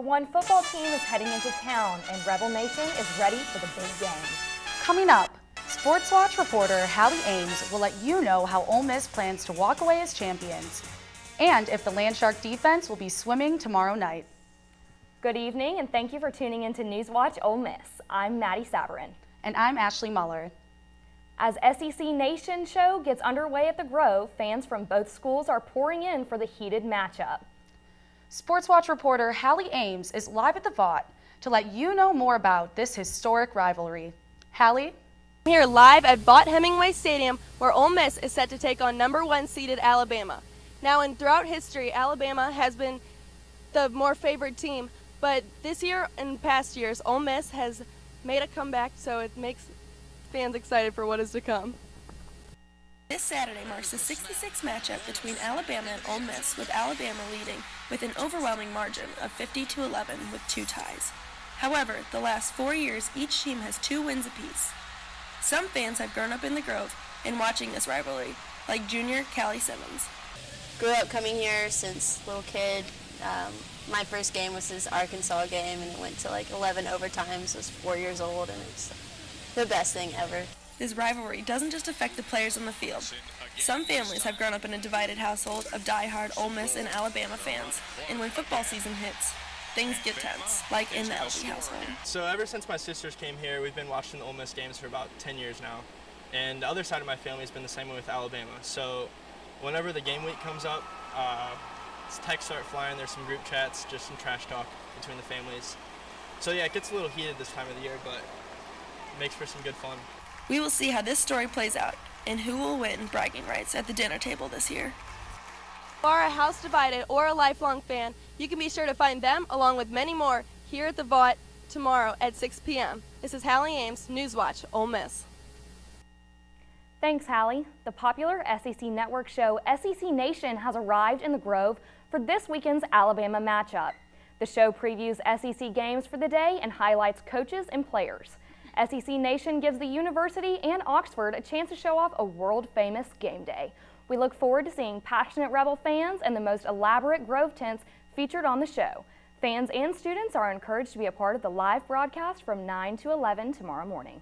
1 football team is heading into town, and Rebel Nation is ready for the big game. Coming up, SportsWatch reporter Hallie Ames will let you know how Ole Miss plans to walk away as champions, and if the Landshark defense will be swimming tomorrow night. Good evening, and thank you for tuning in to NewsWatch Ole Miss. I'm Maddie Saverin. And I'm Ashley Muller. As SEC Nation show gets underway at the Grove, fans from both schools are pouring in for the heated matchup. SportsWatch reporter Hallie Ames is live at the Vaught to let you know more about this historic rivalry. Hallie? I'm here live at Vaught-Hemingway Stadium, where Ole Miss is set to take on #1 seeded Alabama. Now, throughout history, Alabama has been the more favored team, but this year and past years, Ole Miss has made a comeback, so it makes fans excited for what is to come. This Saturday marks the 66th matchup between Alabama and Ole Miss, with Alabama leading with an overwhelming margin of 50-11 with 2 ties. However, the last 4 years, each team has 2 wins apiece. Some fans have grown up in the Grove and watching this rivalry, like junior Callie Simmons. Grew up coming here since little kid. My first game was this Arkansas game, and it went to like 11 overtimes. I was 4 years old, and it's the best thing ever. This rivalry doesn't just affect the players on the field. Some families have grown up in a divided household of die-hard Ole Miss and Alabama fans, and when football season hits, things get tense, like in the LB household. So ever since my sisters came here, we've been watching the Ole Miss games for about 10 years now, and the other side of my family has been the same way with Alabama. So whenever the game week comes up, texts start flying, there's some group chats, just some trash talk between the families. So yeah, it gets a little heated this time of the year, but it makes for some good fun. We will see how this story plays out and who will win bragging rights at the dinner table this year. If you are a house divided or a lifelong fan, you can be sure to find them along with many more here at the Vaught tomorrow at 6 p.m. This is Hallie Ames, NewsWatch Ole Miss. Thanks, Hallie. The popular SEC Network show SEC Nation has arrived in the Grove for this weekend's Alabama matchup. The show previews SEC games for the day and highlights coaches and players. SEC Nation gives the University and Oxford a chance to show off a world-famous game day. We look forward to seeing passionate Rebel fans and the most elaborate Grove tents featured on the show. Fans and students are encouraged to be a part of the live broadcast from 9 to 11 tomorrow morning.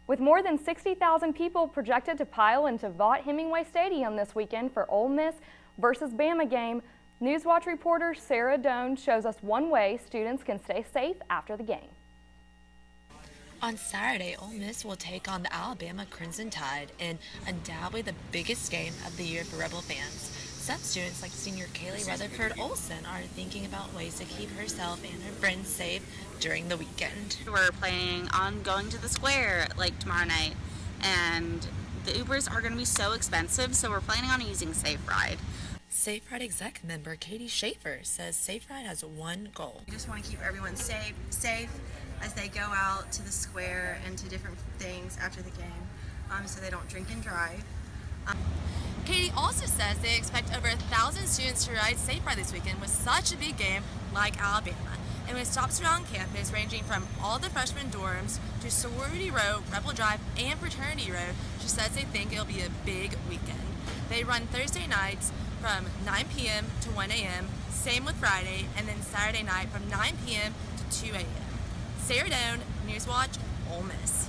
With more than 60,000 people projected to pile into Vaught-Hemingway Stadium this weekend for Ole Miss versus Bama game, NewsWatch reporter Sarah Doan shows us one way students can stay safe after the game. On Saturday, Ole Miss will take on the Alabama Crimson Tide in undoubtedly the biggest game of the year for Rebel fans. Some students, like senior Kaylee Rutherford Olson, are thinking about ways to keep herself and her friends safe during the weekend. We're planning on going to the square like tomorrow night, and the Ubers are going to be so expensive, so we're planning on using Safe Ride. Safe Ride exec member Katie Schaefer says Safe Ride has one goal. We just want to keep everyone safe as they go out to the square and to different things after the game, so they don't drink and drive. Katie also says they expect over 1,000 students to ride Safe Ride this weekend with such a big game like Alabama. And with stops around campus ranging from all the freshman dorms to Sorority Row, Rebel Drive, and Fraternity Road, she says they think it'll be a big weekend. They run Thursday nights from 9 p.m. to 1 a.m., same with Friday, and then Saturday night from 9 p.m. to 2 a.m. Sarah Doan, NewsWatch, Ole Miss.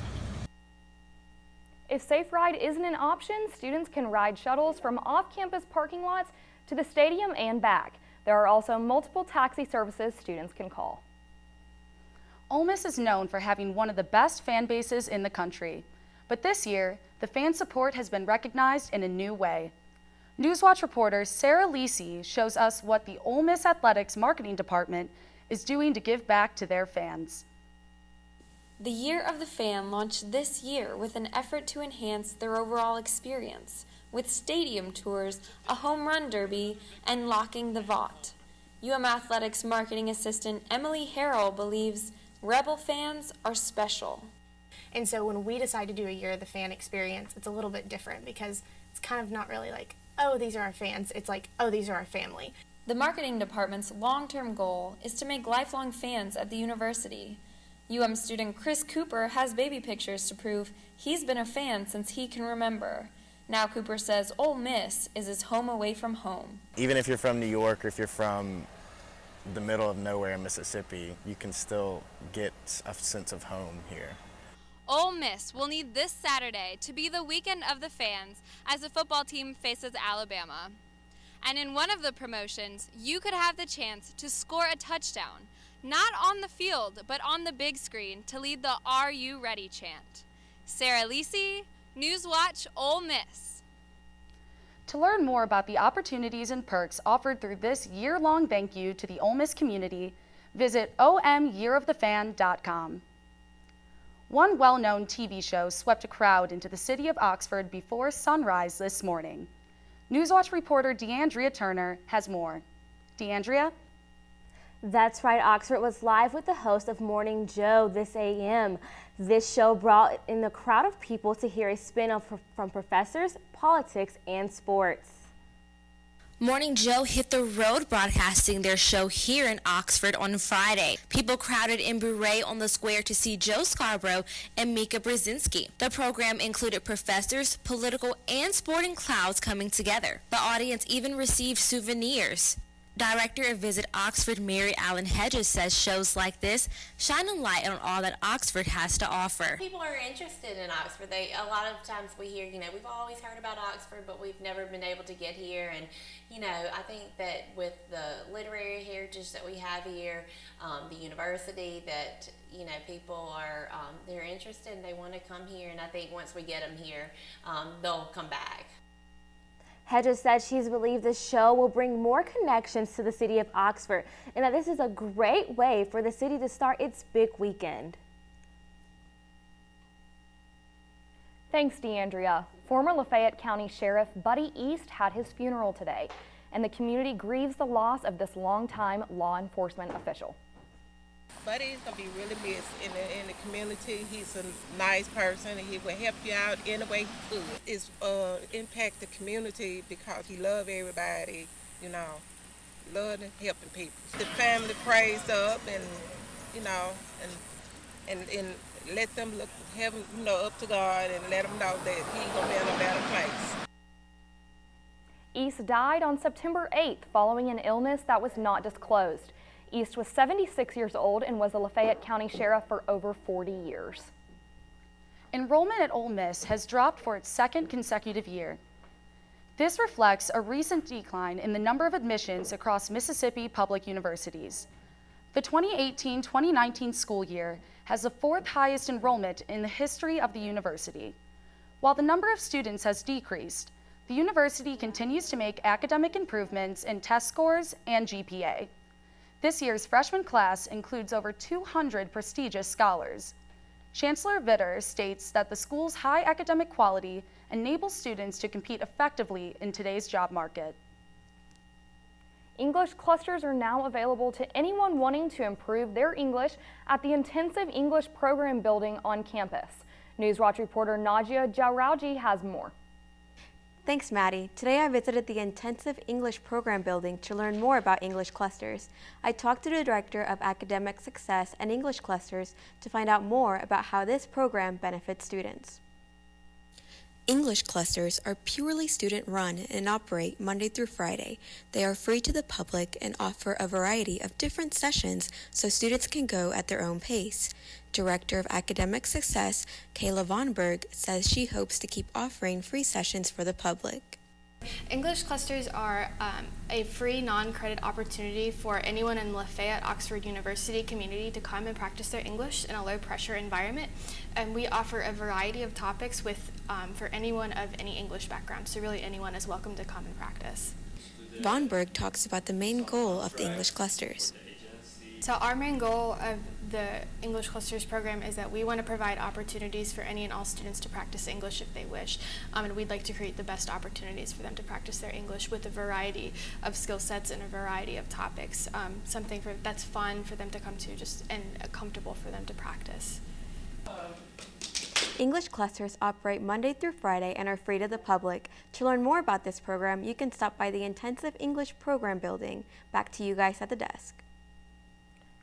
If Safe Ride isn't an option, students can ride shuttles from off-campus parking lots to the stadium and back. There are also multiple taxi services students can call. Ole Miss is known for having one of the best fan bases in the country, but this year, the fan support has been recognized in a new way. NewsWatch reporter Sarah Lisi shows us what the Ole Miss Athletics marketing department is doing to give back to their fans. The Year of the Fan launched this year with an effort to enhance their overall experience, with stadium tours, a home run derby, and locking the Vaught. Athletics marketing assistant Emily Harrell believes Rebel fans are special. And so when we decide to do a Year of the Fan experience, it's a little bit different because it's kind of not really like, oh, these are our fans. It's like, oh, these are our family. The marketing department's long-term goal is to make lifelong fans at the university. student Chris Cooper has baby pictures to prove he's been a fan since he can remember. Now Cooper says Ole Miss is his home away from home. Even if you're from New York or if you're from the middle of nowhere in Mississippi, you can still get a sense of home here. Ole Miss will need this Saturday to be the weekend of the fans as the football team faces Alabama. And in one of the promotions, you could have the chance to score a touchdown, not on the field, but on the big screen to lead the Are You Ready chant. Sarah Lisi, NewsWatch Ole Miss. To learn more about the opportunities and perks offered through this year-long thank you to the Ole Miss community, visit omyearofthefan.com. One well-known TV show swept a crowd into the city of Oxford before sunrise this morning. NewsWatch reporter DeAndrea Turner has more. DeAndrea? That's right, Oxford was live with the host of Morning Joe this AM. This show brought in a crowd of people to hear a spin from professors, politics, and sports. Morning Joe hit the road broadcasting their show here in Oxford on Friday. People crowded in Bouret on the square to see Joe Scarborough and Mika Brzezinski. The program included professors, political, and sporting clouds coming together. The audience even received souvenirs. Director of Visit Oxford, Mary Allen Hedges, says shows like this shine a light on all that Oxford has to offer. People are interested in Oxford. A lot of times we hear, we've always heard about Oxford, but we've never been able to get here. And, I think that with the literary heritage that we have here, the university, that, people are, they're interested and they want to come here. And I think once we get them here, they'll come back. Hedges said she's believed the show will bring more connections to the city of Oxford and that this is a great way for the city to start its big weekend. Thanks, DeAndrea. Former Lafayette County Sheriff Buddy East had his funeral today, and the community grieves the loss of this longtime law enforcement official. Buddy's going to be really missed in the community. He's a nice person and he will help you out any way he could. It's impact the community because he loved everybody, loved helping people. The family prays up and, and let them look heaven, up to God and let them know that he's going to be in a better place. East died on September 8th following an illness that was not disclosed. East was 76 years old and was a Lafayette County Sheriff for over 40 years. Enrollment at Ole Miss has dropped for its second consecutive year. This reflects a recent decline in the number of admissions across Mississippi public universities. The 2018-2019 school year has the fourth highest enrollment in the history of the university. While the number of students has decreased, the university continues to make academic improvements in test scores and GPA. This year's freshman class includes over 200 prestigious scholars. Chancellor Vitter states that the school's high academic quality enables students to compete effectively in today's job market. English clusters are now available to anyone wanting to improve their English at the Intensive English Program building on campus. NewsWatch reporter Najia Jawrauji has more. Thanks, Maddie. Today I visited the Intensive English Program building to learn more about English clusters. I talked to the Director of Academic Success and English Clusters to find out more about how this program benefits students. English clusters are purely student-run and operate Monday through Friday. They are free to the public and offer a variety of different sessions so students can go at their own pace. Director of Academic Success, Kayla Vonberg, says she hopes to keep offering free sessions for the public. English clusters are a free non-credit opportunity for anyone in Lafayette Oxford University community to come and practice their English in a low-pressure environment. And we offer a variety of topics for anyone of any English background, so really anyone is welcome to come and practice. Vonberg talks about the main goal of the English clusters. So our main goal of the English Clusters program is that we want to provide opportunities for any and all students to practice English if they wish. And we'd like to create the best opportunities for them to practice their English with a variety of skill sets and a variety of topics. Something that's fun for them to come to and comfortable for them to practice. English clusters operate Monday through Friday and are free to the public. To learn more about this program, you can stop by the Intensive English Program building. Back to you guys at the desk.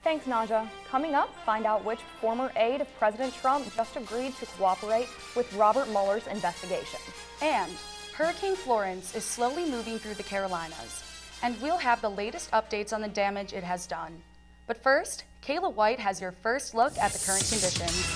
Thanks, Naja. Coming up, find out which former aide of President Trump just agreed to cooperate with Robert Mueller's investigation. And Hurricane Florence is slowly moving through the Carolinas. and we'll have the latest updates on the damage it has done. But first, Kayla White has your first look at the current conditions.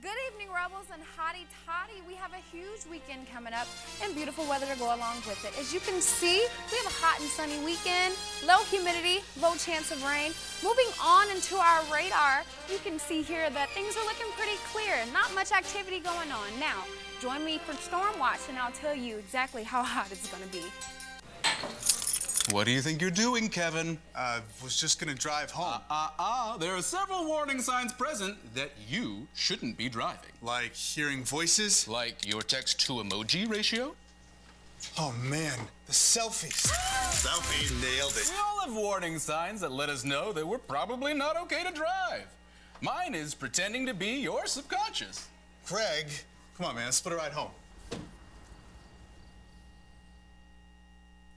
Good evening, Rebels and Hottie Toddy. We have a huge weekend coming up and beautiful weather to go along with it. As you can see, we have a hot and sunny weekend, low humidity, low chance of rain. Moving on into our radar, you can see here that things are looking pretty clear. Not much activity going on. Now, join me for Storm Watch and I'll tell you exactly how hot it's going to be. What do you think you're doing, Kevin? Was just gonna drive home. There are several warning signs present that you shouldn't be driving. Like hearing voices? Like your text-to emoji ratio? Oh man, the selfies. Selfie, nailed it. We all have warning signs that let us know that we're probably not okay to drive. Mine is pretending to be your subconscious. Craig, come on man, let's split a ride home.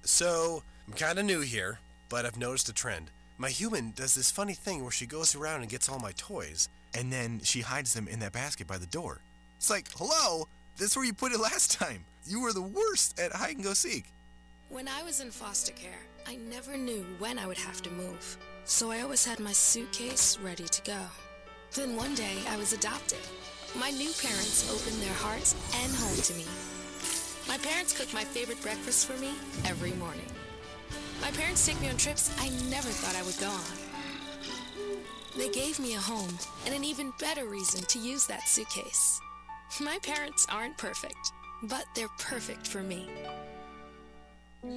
So, I'm kind of new here, but I've noticed a trend. My human does this funny thing where she goes around and gets all my toys, and then she hides them in that basket by the door. It's like, hello, that's where you put it last time. You were the worst at hide and go seek. When I was in foster care, I never knew when I would have to move, so I always had my suitcase ready to go. Then one day, I was adopted. My new parents opened their hearts and home to me. My parents cook my favorite breakfast for me every morning. My parents take me on trips I never thought I would go on. They gave me a home and an even better reason to use that suitcase. My parents aren't perfect, but they're perfect for me. I,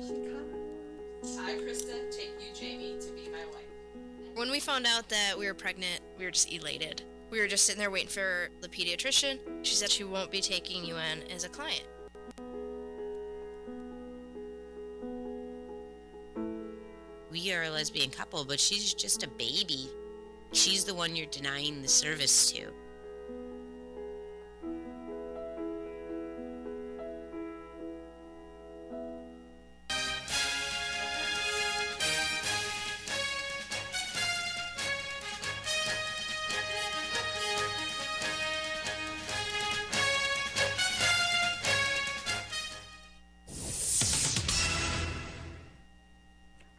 Krista, take you, Jamie, to be my wife. When we found out that we were pregnant, we were just elated. We were just sitting there waiting for the pediatrician. She said she won't be taking you in as a client. We are a lesbian couple, but she's just a baby. She's the one you're denying the service to.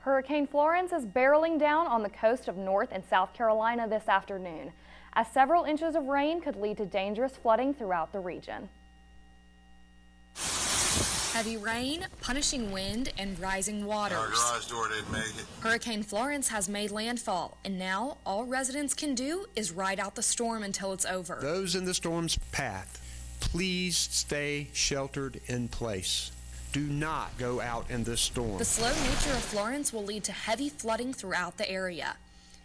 Hurricane Florence is barreling down on the coast of North and South Carolina this afternoon, as several inches of rain could lead to dangerous flooding throughout the region. Heavy rain, punishing wind, and rising waters. Our garage door didn't make it. Hurricane Florence has made landfall, and now all residents can do is ride out the storm until it's over. Those in the storm's path, please stay sheltered in place. Do not go out in this storm. The slow nature of Florence will lead to heavy flooding throughout the area.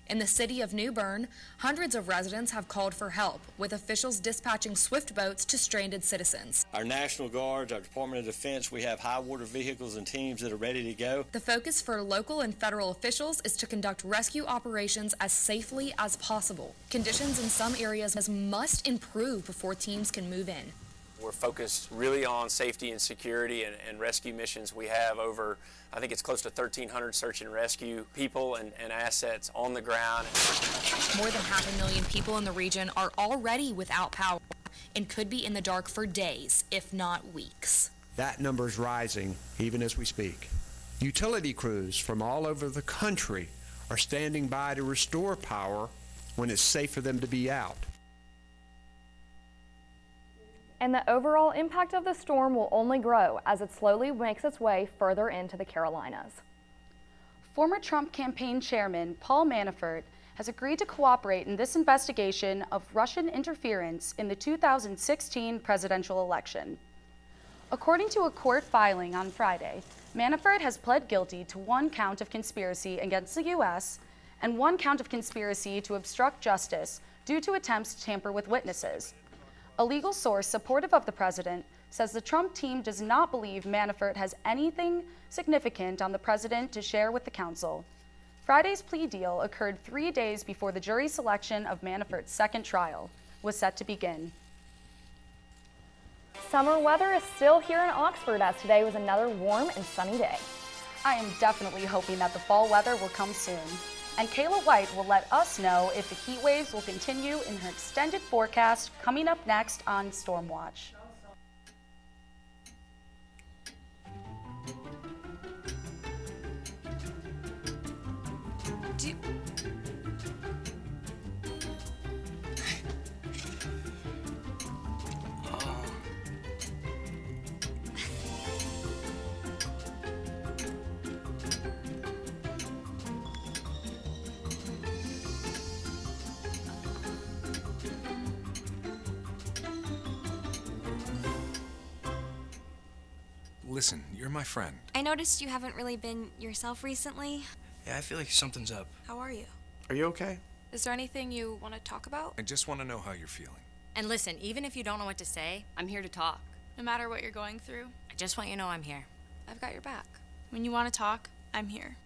In the city of New Bern, hundreds of residents have called for help, with officials dispatching swift boats to stranded citizens. Our National Guards, our Department of Defense, we have high water vehicles and teams that are ready to go. The focus for local and federal officials is to conduct rescue operations as safely as possible. Conditions in some areas must improve before teams can move in. We're focused really on safety and security and rescue missions. We have over, I think it's close to 1,300 search and rescue people and assets on the ground. More than 500,000 people in the region are already without power and could be in the dark for days, if not weeks. That number's rising even as we speak. Utility crews from all over the country are standing by to restore power when it's safe for them to be out. And the overall impact of the storm will only grow as it slowly makes its way further into the Carolinas. Former Trump campaign chairman Paul Manafort has agreed to cooperate in this investigation of Russian interference in the 2016 presidential election. According to a court filing on Friday, Manafort has pled guilty to 1 count of conspiracy against the U.S. and 1 count of conspiracy to obstruct justice due to attempts to tamper with witnesses. A legal source supportive of the president says the Trump team does not believe Manafort has anything significant on the president to share with the council. Friday's plea deal occurred 3 days before the jury selection of Manafort's second trial was set to begin. Summer weather is still here in Oxford, as today was another warm and sunny day. I am definitely hoping that the fall weather will come soon. And Kayla White will let us know if the heat waves will continue in her extended forecast coming up next on Storm Watch. Listen, you're my friend. I noticed you haven't really been yourself recently. Yeah, I feel like something's up. How are you? Are you okay? Is there anything you want to talk about? I just want to know how you're feeling. And listen, even if you don't know what to say, I'm here to talk. No matter what you're going through, I just want you to know I'm here. I've got your back. when you want to talk, I'm here.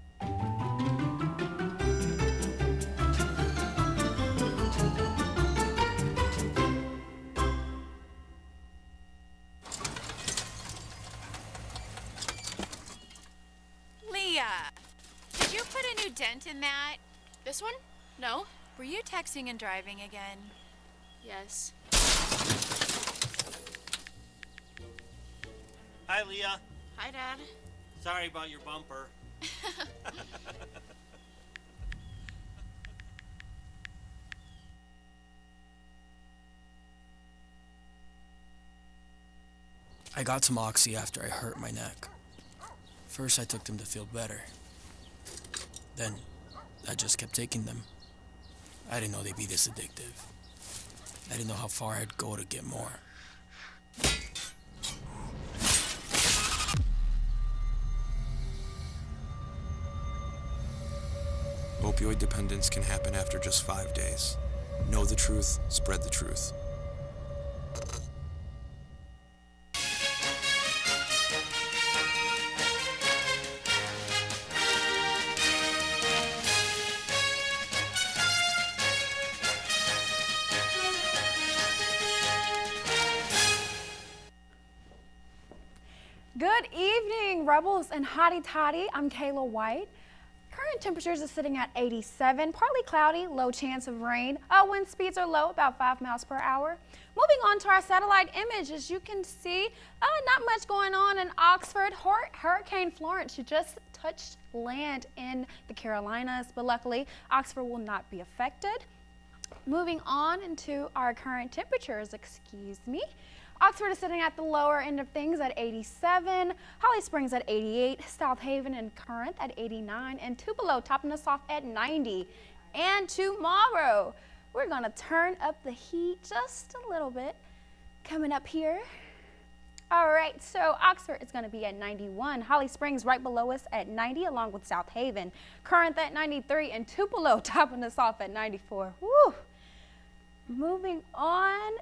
Leah, did you put a new dent in that? This one? No. Were you texting and driving again? Yes. Hi, Leah. Hi, Dad. Sorry about your bumper. I got some Oxy after I hurt my neck. First, I took them to feel better. Then, I just kept taking them. I didn't know they'd be this addictive. I didn't know how far I'd go to get more. Opioid dependence can happen after just 5 days. Know the truth, spread the truth. Good evening, Rebels and Hottie Toddy. I'm Kayla White. Current temperatures are sitting at 87, partly cloudy, low chance of rain. Wind speeds are low, about 5 miles per hour. Moving on to our satellite image, as you can see, not much going on in Oxford. Hurricane Florence just touched land in the Carolinas, but luckily Oxford will not be affected. Moving on into our current temperatures, excuse me. Oxford is sitting at the lower end of things at 87, Holly Springs at 88, South Haven and Corinth at 89, and Tupelo topping us off at 90. And tomorrow, we're gonna turn up the heat just a little bit. Coming up here. All right, so Oxford is gonna be at 91, Holly Springs right below us at 90, along with South Haven, Corinth at 93, and Tupelo topping us off at 94. Woo! Moving on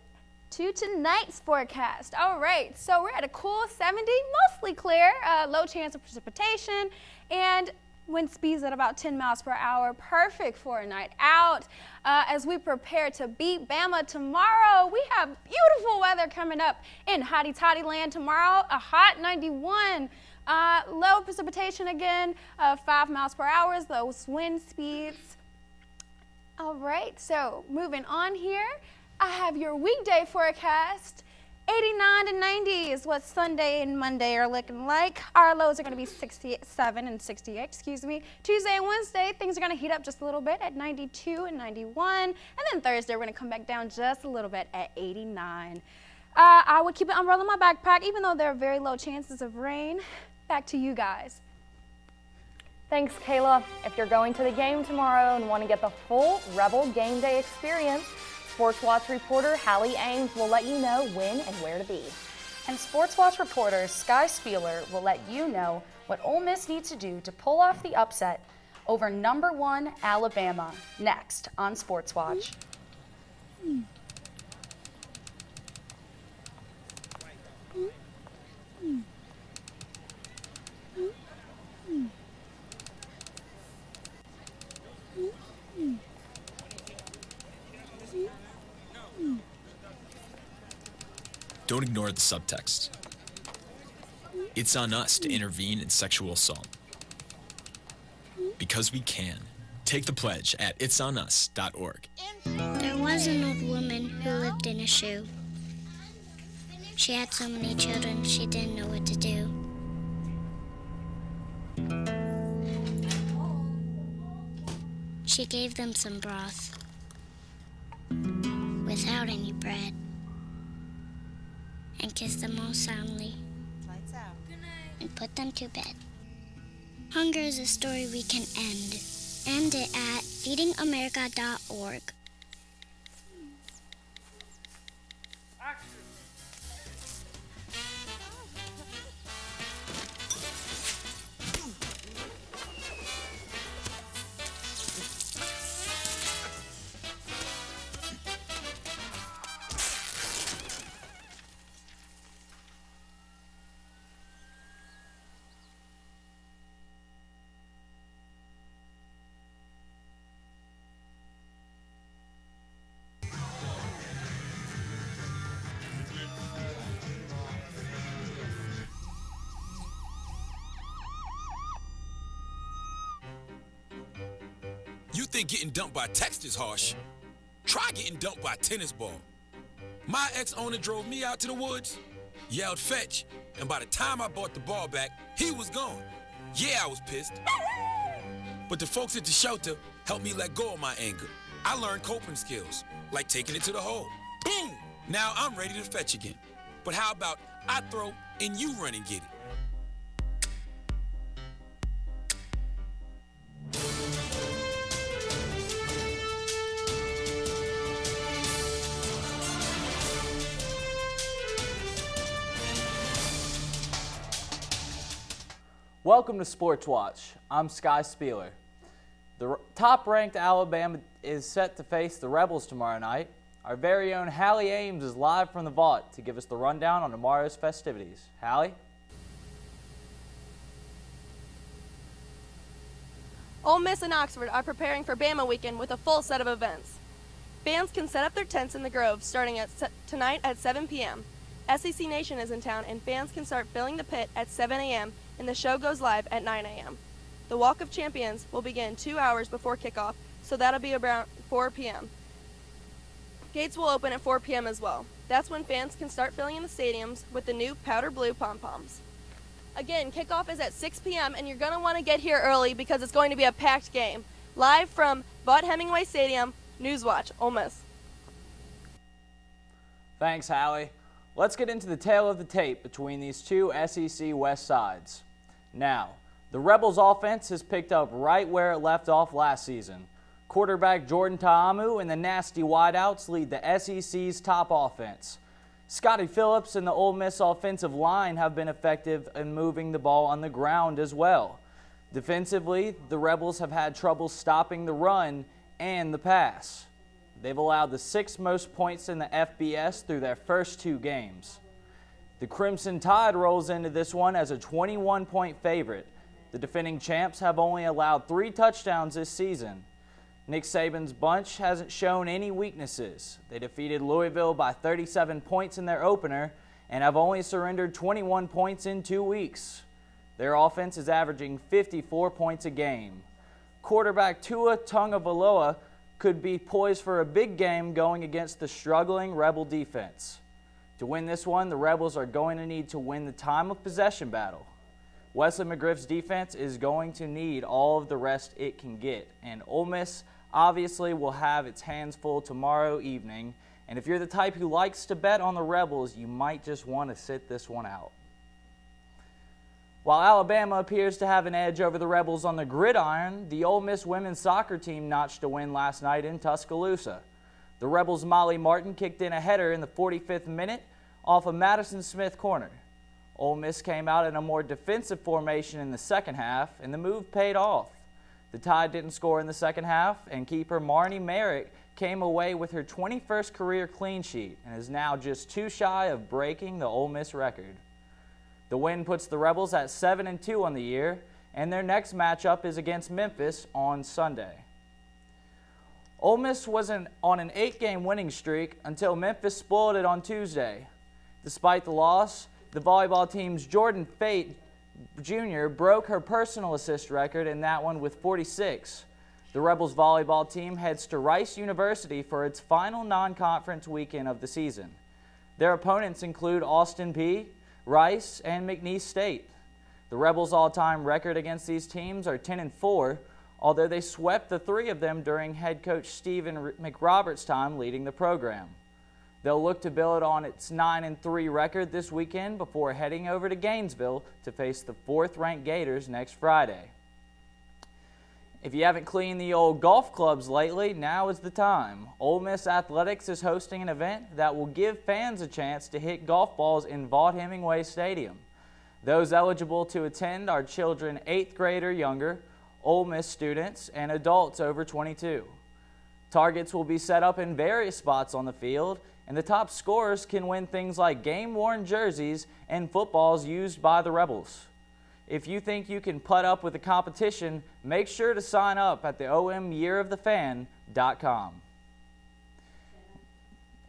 to tonight's forecast. All right, so we're at a cool 70, mostly clear, low chance of precipitation, and wind speeds at about 10 miles per hour, perfect for a night out. As we prepare to beat Bama tomorrow, we have beautiful weather coming up in Hottie Toddy land tomorrow, a hot 91. Low precipitation again, 5 miles per hour, those wind speeds. All right, so moving on here. I have your weekday forecast. 89 to 90 is what Sunday and Monday are looking like. Our lows are going to be 67 and 68, excuse me. Tuesday and Wednesday, things are going to heat up just a little bit at 92 and 91. And then Thursday, we're going to come back down just a little bit at 89. I would keep an umbrella in my backpack, even though there are very low chances of rain. Back to you guys. Thanks, Kayla. If you're going to the game tomorrow and want to get the full Rebel game day experience, Sports Watch reporter Hallie Ames will let you know when and where to be. And Sports Watch reporter Sky Spieler will let you know what Ole Miss needs to do to pull off the upset over #1 Alabama, next on Sports Watch. Don't ignore the subtext. It's on us to intervene in sexual assault. Because we can. Take the pledge at itsonus.org. There was an old woman who lived in a shoe. She had so many children, she didn't know what to do. She gave them some broth without any bread and kissed them all soundly and put them to bed. Hunger is a story we can end. End it at feedingamerica.org. You think getting dumped by text is harsh? Try getting dumped by a tennis ball. My ex-owner drove me out to the woods, yelled fetch, and by the time I brought the ball back, he was gone. Yeah, I was pissed. But the folks at the shelter helped me let go of my anger. I learned coping skills, like taking it to the hole. Boom! Now I'm ready to fetch again. But how about I throw and you run and get it? Welcome to Sports Watch. I'm Sky Spieler. The top-ranked Alabama is set to face the Rebels tomorrow night. Our very own Hallie Ames is live from the vault to give us the rundown on tomorrow's festivities. Hallie? Ole Miss and Oxford are preparing for Bama weekend with a full set of events. Fans can set up their tents in the Grove starting tonight at 7 p.m. SEC Nation is in town and fans can start filling the pit at 7 a.m. and the show goes live at 9 a.m. The Walk of Champions will begin 2 hours before kickoff, so that'll be around 4 p.m. Gates will open at 4 p.m. as well. That's when fans can start filling in the stadiums with the new powder blue pom-poms. Again, kickoff is at 6 p.m. and you're going to want to get here early because it's going to be a packed game. Live from Vaught Hemingway Stadium, NewsWatch Ole Miss. Thanks, Hallie. Let's get into the tale of the tape between these two SEC West sides. Now, the Rebels offense has picked up right where it left off last season. Quarterback Jordan Ta'amu and the nasty wideouts lead the SEC's top offense. Scotty Phillips and the Ole Miss offensive line have been effective in moving the ball on the ground as well. Defensively, the Rebels have had trouble stopping the run and the pass. They've allowed the 6th most points in the FBS through their first 2 games. The Crimson Tide rolls into this one as a 21-point favorite. The defending champs have only allowed 3 touchdowns this season. Nick Saban's bunch hasn't shown any weaknesses. They defeated Louisville by 37 points in their opener and have only surrendered 21 points in 2 weeks. Their offense is averaging 54 points a game. Quarterback Tua Tagovailoa could be poised for a big game going against the struggling Rebel defense. To win this one, the Rebels are going to need to win the time of possession battle. Wesley McGriff's defense is going to need all of the rest it can get, and Ole Miss obviously will have its hands full tomorrow evening, and if you're the type who likes to bet on the Rebels, you might just want to sit this one out. While Alabama appears to have an edge over the Rebels on the gridiron, the Ole Miss women's soccer team notched a win last night in Tuscaloosa. The Rebels' Molly Martin kicked in a header in the 45th minute off a Madison Smith corner. Ole Miss came out in a more defensive formation in the second half, and the move paid off. The Tide didn't score in the second half, and keeper Marnie Merrick came away with her 21st career clean sheet and is now just 2 shy of breaking the Ole Miss record. The win puts the Rebels at 7-2 on the year, and their next matchup is against Memphis on Sunday. Ole Miss was on an 8-game winning streak until Memphis spoiled it on Tuesday. Despite the loss, the volleyball team's Jordan Fate Jr. broke her personal assist record in that one with 46. The Rebels volleyball team heads to Rice University for its final non-conference weekend of the season. Their opponents include Austin Peay, Rice, and McNeese State. The Rebels' all-time record against these teams are 10-4. although they swept the 3 of them during head coach Stephen McRoberts' time leading the program. They'll look to build on its 9-3 record this weekend before heading over to Gainesville to face the 4th-ranked Gators next Friday. If you haven't cleaned the old golf clubs lately, now is the time. Ole Miss Athletics is hosting an event that will give fans a chance to hit golf balls in Vaught Hemingway Stadium. Those eligible to attend are children 8th grade or younger, Ole Miss students, and adults over 22. Targets will be set up in various spots on the field, and the top scorers can win things like game-worn jerseys and footballs used by the Rebels. If you think you can put up with the competition, make sure to sign up at the omyearofthefan.com.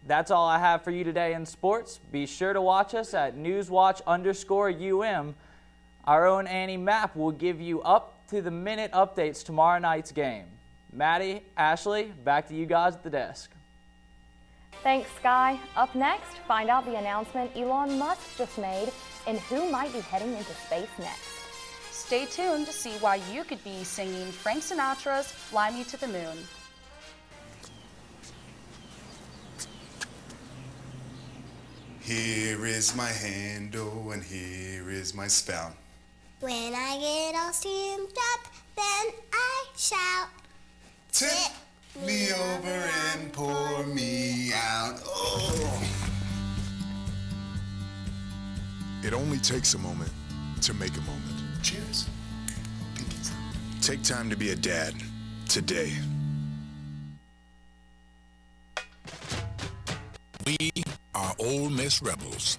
That's all I have for you today in sports. Be sure to watch us at NewsWatch_UM. Our own Annie Mapp will give you up-to-the-minute updates tomorrow night's game. Maddie, Ashley, back to you guys at the desk. Thanks, Sky. Up next, find out the announcement Elon Musk just made and who might be heading into space next. Stay tuned to see why you could be singing Frank Sinatra's Fly Me to the Moon. Here is my handle and here is my spout. When I get all steamed up, then I shout. Tip me over and pour me out. Oh. It only takes a moment to make a moment. Cheers. Take time to be a dad today. We are Ole Miss Rebels.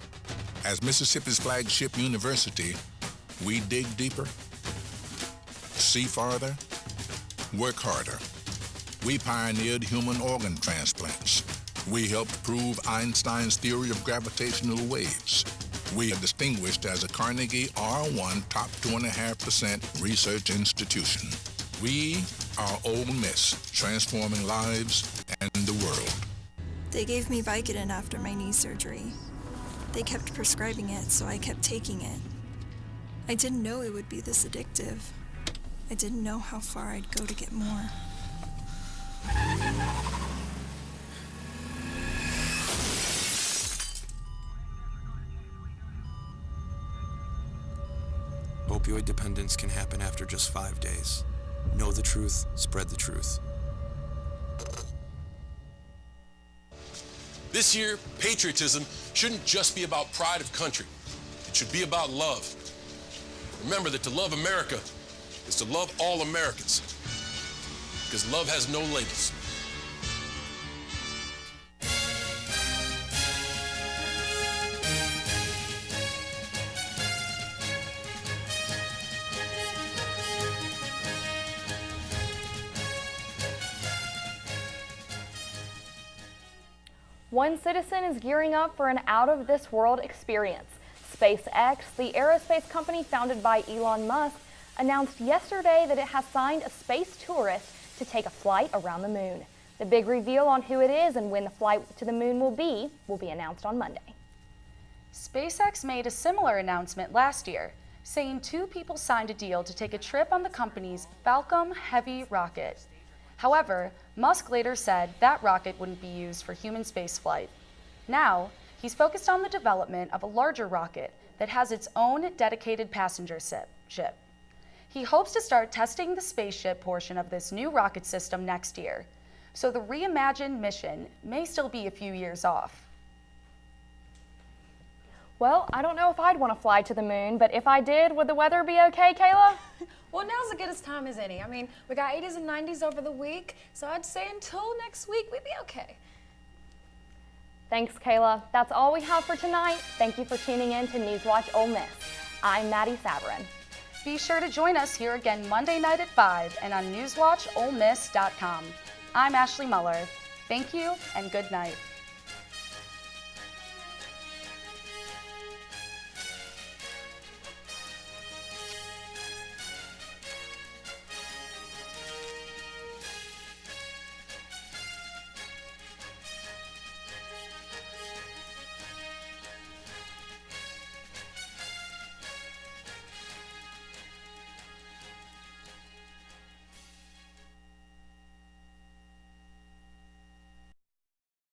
As Mississippi's flagship university, we dig deeper, see farther, work harder. We pioneered human organ transplants. We helped prove Einstein's theory of gravitational waves. We are distinguished as a Carnegie R1 top 2.5% research institution. We are Ole Miss, transforming lives and the world. They gave me Vicodin after my knee surgery. They kept prescribing it, so I kept taking it. I didn't know it would be this addictive. I didn't know how far I'd go to get more. Opioid dependence can happen after just 5 days. Know the truth, spread the truth. This year, patriotism shouldn't just be about pride of country. It should be about love. Remember that to love America is to love all Americans, because love has no labels. One citizen is gearing up for an out-of-this-world experience. SpaceX, the aerospace company founded by Elon Musk, announced yesterday that it has signed a space tourist to take a flight around the moon. The big reveal on who it is and when the flight to the moon will be announced on Monday. SpaceX made a similar announcement last year, saying 2 people signed a deal to take a trip on the company's Falcon Heavy rocket. However, Musk later said that rocket wouldn't be used for human spaceflight. Now, he's focused on the development of a larger rocket that has its own dedicated passenger ship. He hopes to start testing the spaceship portion of this new rocket system next year, so the reimagined mission may still be a few years off. Well, I don't know if I'd want to fly to the moon, but if I did, would the weather be okay, Kayla? Well, now's as good as time as any. I mean, we got 80s and 90s over the week, so I'd say until next week, we'd be okay. Thanks, Kayla. That's all we have for tonight. Thank you for tuning in to NewsWatch Ole Miss. I'm Maddie Saverin. Be sure to join us here again Monday night at 5 and on NewsWatchOleMiss.com. I'm Ashley Muller. Thank you and good night.